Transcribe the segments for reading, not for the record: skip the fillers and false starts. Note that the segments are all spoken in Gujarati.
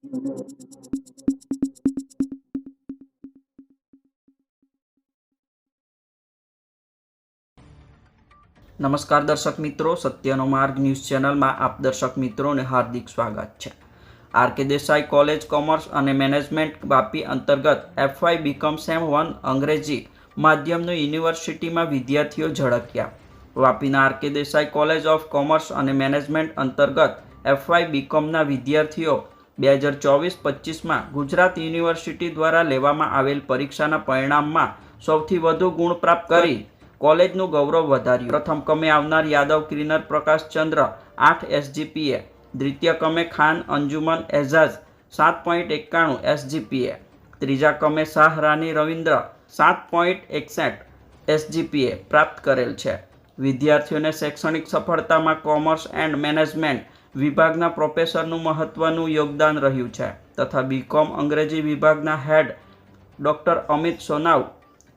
નમસ્કાર દર્શક મિત્રો, સત્યનો માર્ગ ન્યૂઝ ચેનલમાં આપ દર્શક મિત્રોને હાર્દિક સ્વાગત છે। આર.કે. દેસાઈ કોલેજ કોમર્સ અને મેનેજમેન્ટ વાપી અંતર્ગત FY બીકોમ સેમ 1 અંગ્રેજી માધ્યમનું યુનિવર્સિટીમાં વિદ્યાર્થીઓ ઝળક્યા। વાપીના R K. Desai college of commerce અને મેનેજમેન્ટ અંતર્ગત FY બીકોમના વિદ્યાર્થીઓ 2024-25માં ગુજરાત યુનિવર્સિટી દ્વારા લેવામાં આવેલ પરીક્ષાના પરિણામમાં સૌથી વધુ ગુણ પ્રાપ્ત કરી કોલેજનું ગૌરવ વધાર્યું। પ્રથમ ક્રમે આવનાર યાદવ ક્લિનર પ્રકાશ ચંદ્ર 8 SGPA, દ્વિતીય ક્રમે ખાન અંજુમન એઝાઝ 7.91 SGPA, ત્રીજા ક્રમે શાહ રાની રવિન્દ્ર 7.61 SGPA પ્રાપ્ત કરેલ છે। વિદ્યાર્થીઓને શૈક્ષણિક સફળતામાં કોમર્સ એન્ડ મેનેજમેન્ટ વિભાગના પ્રોફેસરનું મહત્વનું યોગદાન રહ્યું છે તથા બીકોમ અંગ્રેજી વિભાગના હેડ ડૉક્ટર અમિત સોનાવ,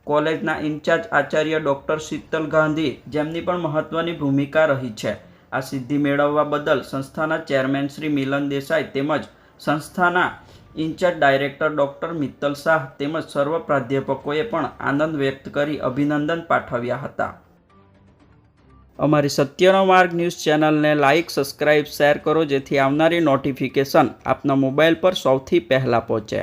કોલેજના ઇન્ચાર્જ આચાર્ય ડૉક્ટર શીતલ ગાંધી જેમની પણ મહત્વની ભૂમિકા રહી છે। આ સિદ્ધિ મેળવવા બદલ સંસ્થાના ચેરમેન શ્રી મિલન દેસાઈ તેમજ સંસ્થાના in charge director doctor Mittal Shah તેમજ સર્વ પ્રાધ્યાપકોએ પણ આનંદ વ્યક્ત કરી અભિનંદન પાઠવ્યા હતા। અમારી સત્યનો માર્ગ ન્યૂઝ ચેનલને લાઇક, સબસ્ક્રાઇબ, શેર કરો જેથી આવનારી નોટિફિકેશન આપના મોબાઈલ પર સૌથી પહેલાં પહોંચે।